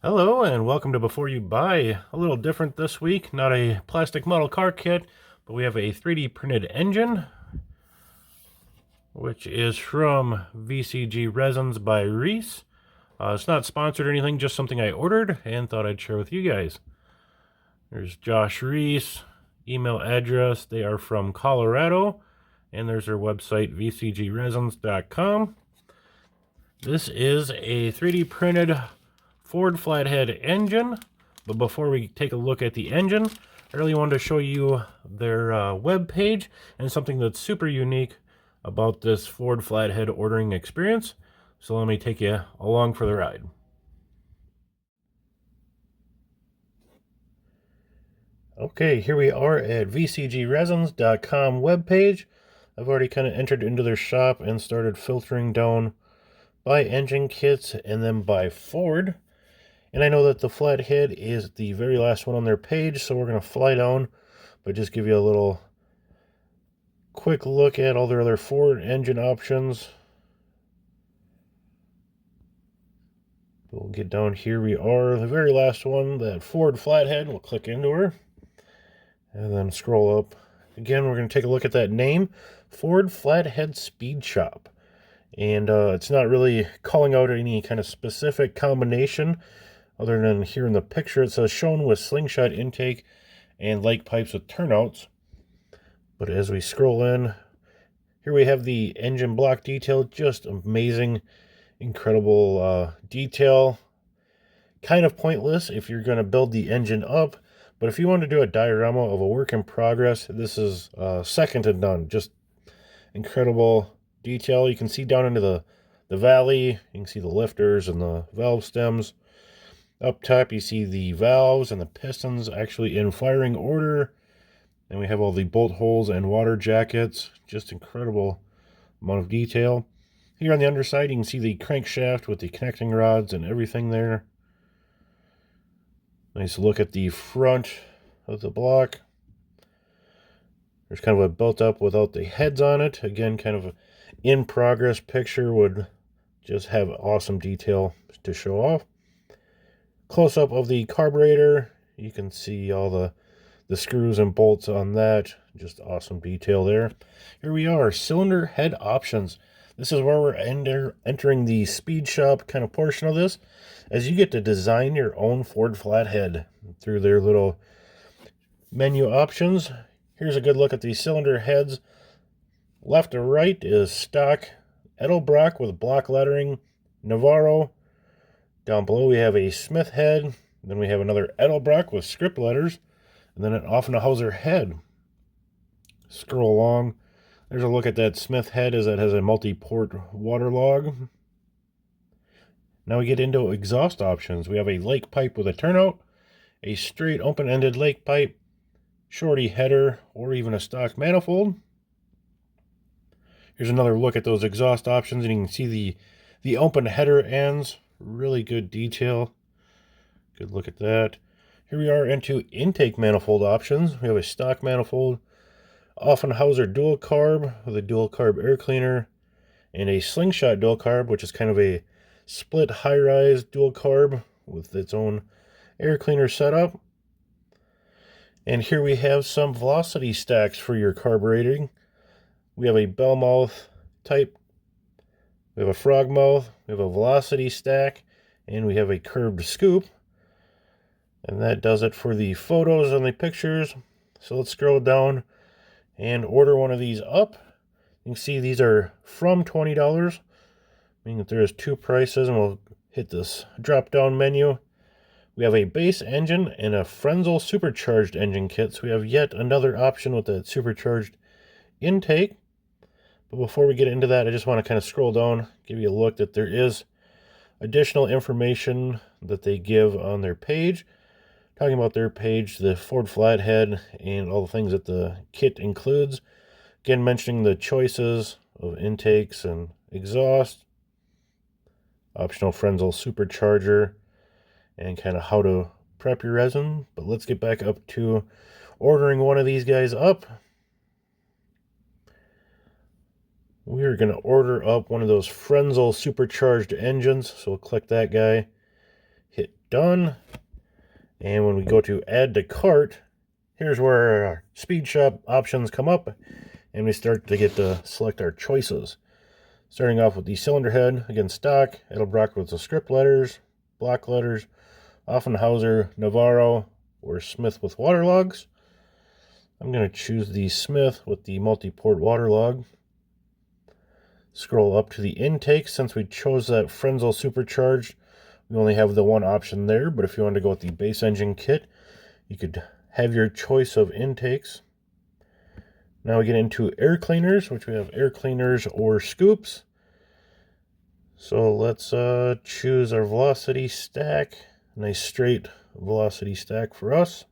Hello and welcome to Before You Buy. A little different this week, not a plastic model car kit, but we have a 3D printed engine, which is from VCG Resins by Reese. It's not sponsored or anything, just something I ordered and thought I'd share with you guys. There's Josh Reese, email address, they are from Colorado, and there's their website, vcgresins.com. This is a 3D printed Ford Flathead engine, but before we take a look at the engine, I really wanted to show you their web page and something that's super unique about this Ford Flathead ordering experience. So let me take you along for the ride. Okay, here we are at vcgresins.com webpage. I've already kind of entered into their shop and started filtering down by engine kits and then by Ford. And I know that the Flathead is the very last one on their page, so we're going to fly down, but just give you a little quick look at all their other Ford engine options. We'll get down here. We are the very last one, that Ford Flathead. We'll click into her and then scroll up. Again, we're going to take a look at that name, Ford Flathead Speed Shop. And it's not really calling out any kind of specific combination, other than here in the picture it says shown with slingshot intake and lake pipes with turnouts. But as we scroll in, here we have the engine block detail. Just amazing, incredible detail. Kind of pointless if you're going to build the engine up, but if you want to do a diorama of a work in progress, this is second to none. Just incredible detail. You can see down into the valley. You can see the lifters and the valve stems. Up top, you see the valves and the pistons actually in firing order. And we have all the bolt holes and water jackets. Just incredible amount of detail. Here on the underside, you can see the crankshaft with the connecting rods and everything there. Nice look at the front of the block. There's kind of a built up without the heads on it. Again, kind of a in progress picture would just have awesome detail to show off. Close up of the carburetor, you can see all the screws and bolts on that. Just awesome detail there. Here we are, cylinder head options. This is where we're entering the speed shop kind of portion of this, as you get to design your own Ford Flathead through their little menu options. Here's a good look at the cylinder heads. Left to right is stock Edelbrock with block lettering, Navarro. Down below we have a Smith head, then we have another Edelbrock with script letters, and then an Offenhauser head. Scroll along. There's a look at that Smith head as it has a multi-port water log. Now we get into exhaust options. We have a lake pipe with a turnout, a straight open-ended lake pipe, shorty header, or even a stock manifold. Here's another look at those exhaust options, and you can see the open header ends. Really good detail. Good look at that. Here we are into intake manifold options. We have a stock manifold, Offenhauser dual carb with a dual carb air cleaner, and a slingshot dual carb, which is kind of a split high-rise dual carb with its own air cleaner setup. And here we have some velocity stacks for your carbureting. We have a bell mouth type, we have a frog mouth, we have a velocity stack, and we have a curved scoop. And that does it for the photos and the pictures. So let's scroll down and order one of these up. You can see these are from $20, meaning that there is two prices, and we'll hit this drop down menu. We have a base engine and a Frenzel supercharged engine kit, so we have yet another option with that supercharged intake. But before we get into that, I just want to kind of scroll down, give you a look that there is additional information that they give on their page. Talking about their page, the Ford Flathead, and all the things that the kit includes. Again, mentioning the choices of intakes and exhaust, optional Frenzel supercharger, and kind of how to prep your resin. But let's get back up to ordering one of these guys up. We are going to order up one of those Frenzel supercharged engines. So we'll click that guy, hit done. And when we go to add to cart, here's where our speed shop options come up, and we start to get to select our choices. Starting off with the cylinder head, again stock, Edelbrock with the script letters, block letters, Offenhauser, Navarro, or Smith with waterlogs. I'm going to choose the Smith with the multi-port waterlog. Scroll up to the intake. Since we chose that Frenzel Supercharged, we only have the one option there, but if you want to go with the base engine kit, you could have your choice of intakes. Now we get into air cleaners, which we have air cleaners or scoops. So let's choose our velocity stack. Nice straight velocity stack for us.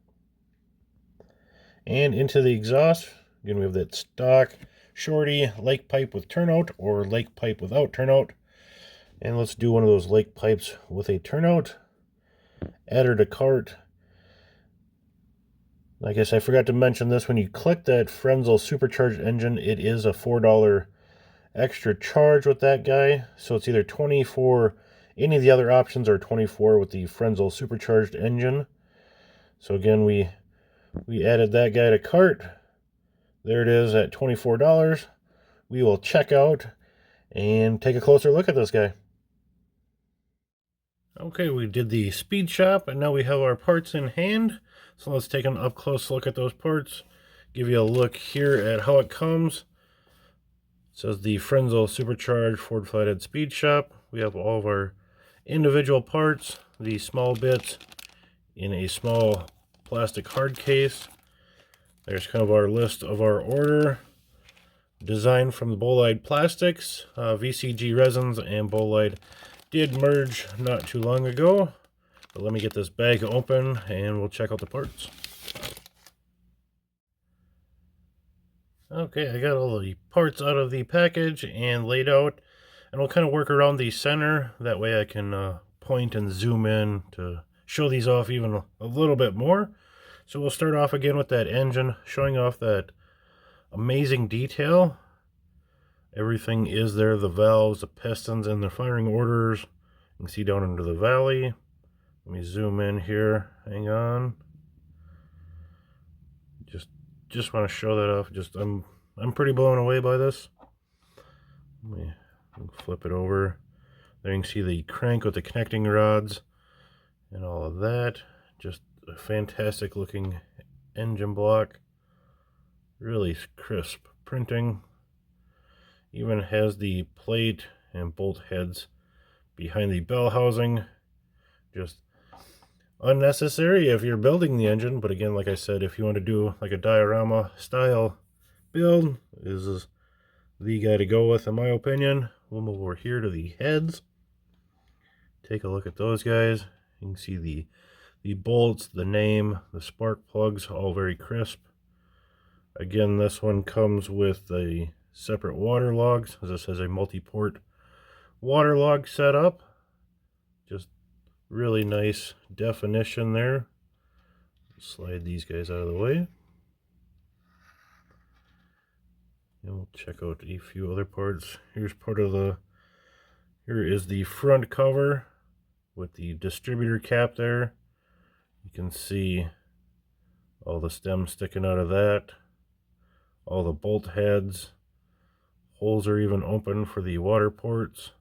And into the exhaust, again we have that stock shorty lake pipe with turnout or lake pipe without turnout. And let's do one of those lake pipes with a turnout. Add her to cart. I guess I forgot to mention this. When you click that Frenzel Supercharged engine, it is a $4 extra charge with that guy. So it's either 20 for any of the other options or 24 with the Frenzel Supercharged engine. So again, we added that guy to cart. There it is at $24. We will check out and take a closer look at this guy. Okay, we did the speed shop, and now we have our parts in hand. So let's take an up-close look at those parts. Give you a look here at how it comes. It says the Frenzel Supercharged Ford Flathead Speed Shop. We have all of our individual parts, the small bits in a small plastic hard case. There's kind of our list of our order. Designed from the Bolide Plastics, VCG Resins and Bolide did merge not too long ago. But let me get this bag open and we'll check out the parts. Okay, I got all the parts out of the package and laid out, and we'll kind of work around the center. That way I can point and zoom in to show these off even a little bit more. So we'll start off again with that engine, showing off that amazing detail. Everything is there, the valves, the pistons, and the firing orders. You can see down into the valley. Let me zoom in here. Hang on. Just want to show that off. I'm pretty blown away by this. Let me flip it over. There you can see the crank with the connecting rods and all of that. Just a fantastic looking engine block. Really crisp printing. Even has the plate and bolt heads behind the bell housing. Just unnecessary if you're building the engine, but again, like I said, if you want to do like a diorama style build, this is the guy to go with in my opinion. We'll move over here to the heads. Take a look at those guys. You can see the bolts, the name, the spark plugs, all very crisp. Again, this one comes with a separate water logs, as this has a multi-port water log setup. Just really nice definition there. Slide these guys out of the way. And we'll check out a few other parts. Here is the front cover with the distributor cap there. You can see all the stems sticking out of that. All the bolt heads. Holes are even open for the water ports.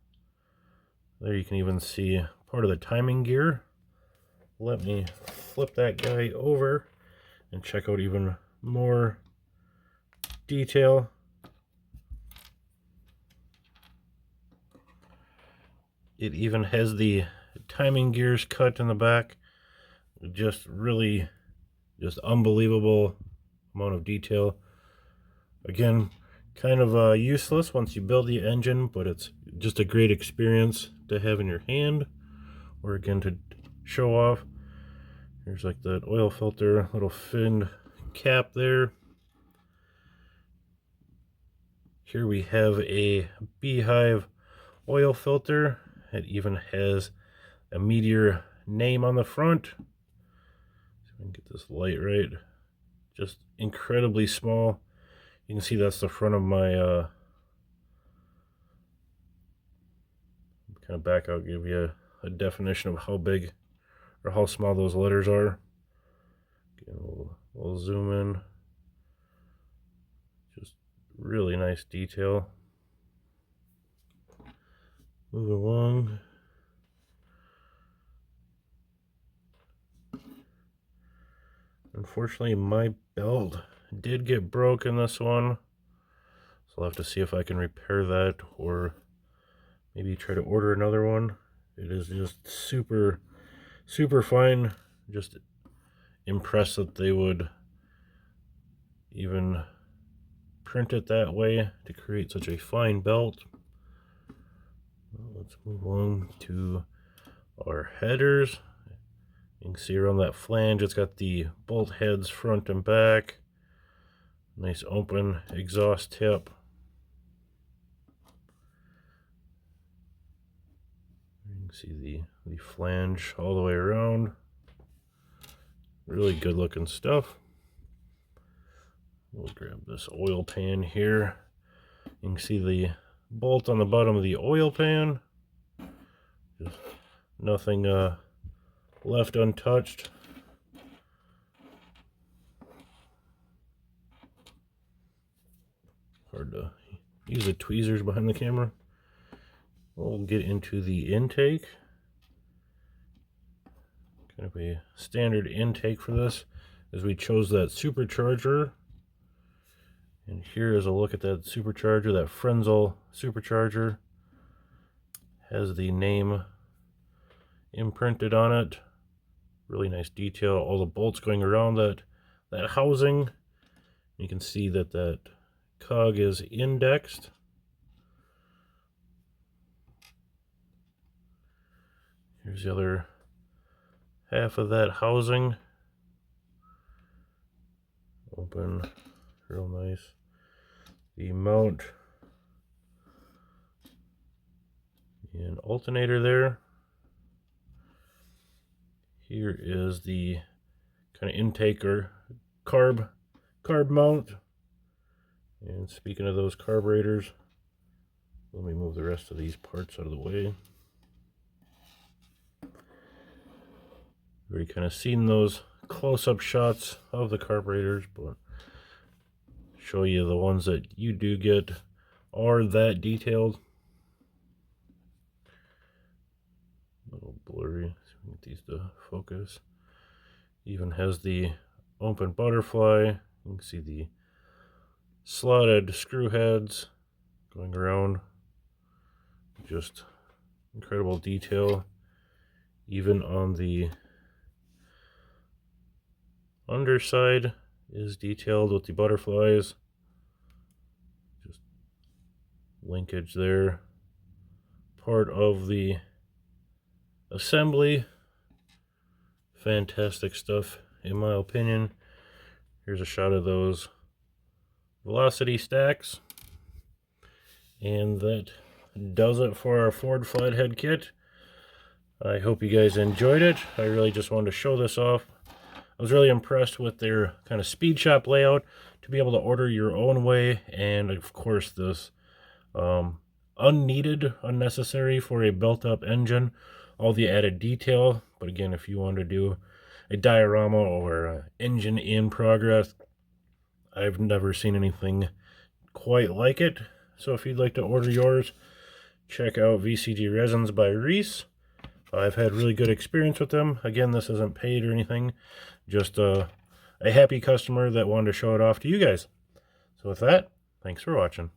There you can even see part of the timing gear. Let me flip that guy over and check out even more detail. It even has the timing gears cut in the back. Just unbelievable amount of detail. Again, kind of useless once you build the engine, but it's just a great experience to have in your hand, or again to show off. Here's like that oil filter, little finned cap there. Here we have a Beehive oil filter. It even has a Meteor name on the front. See if I can get this light right. Just incredibly small. You can see that's the front of my kind of back out, give you a definition of how big or how small those letters are. Again, we'll zoom in. Just really nice detail. Move along. Unfortunately, my belt did get broke in this one, so I'll have to see if I can repair that or maybe try to order another one. It is just super fine. Just impressed that they would even print it that way to create such a fine belt. Well, let's move on to our headers. You can see around that flange, it's got the bolt heads front and back. Nice open exhaust tip. You can see the flange all the way around. Really good looking stuff. We'll grab this oil pan here. You can see the bolt on the bottom of the oil pan. Just nothing left untouched. Hard to use the tweezers behind the camera. We'll get into the intake. Kind of a standard intake for this, as we chose that supercharger. And here is a look at that supercharger, that Frenzel supercharger. Has the name imprinted on it. Really nice detail. All the bolts going around that housing. You can see that cog is indexed. Here's the other half of that housing. Open, real nice. The mount and alternator there. Here is the kind of intake or carb mount. And speaking of those carburetors, let me move the rest of these parts out of the way. Already kind of seen those close-up shots of the carburetors, but show you the ones that you do get are that detailed. A little blurry. Get these to focus. Even has the open butterfly. You can see the slotted screw heads going around. Just incredible detail. Even on the underside is detailed with the butterflies. Just linkage there. Part of the assembly. Fantastic stuff in my opinion. Here's a shot of those velocity stacks. And that does it for our Ford Flathead kit. I hope you guys enjoyed it. I really just wanted to show this off. I was really impressed with their kind of speed shop layout to be able to order your own way, and of course this unnecessary for a built-up engine, all the added detail. But again, if you want to do a diorama or engine in progress, I've never seen anything quite like it. So if you'd like to order yours, check out VCG Resins by Reese. I've had really good experience with them. Again, this isn't paid or anything, just a happy customer that wanted to show it off to you guys. So with that, thanks for watching.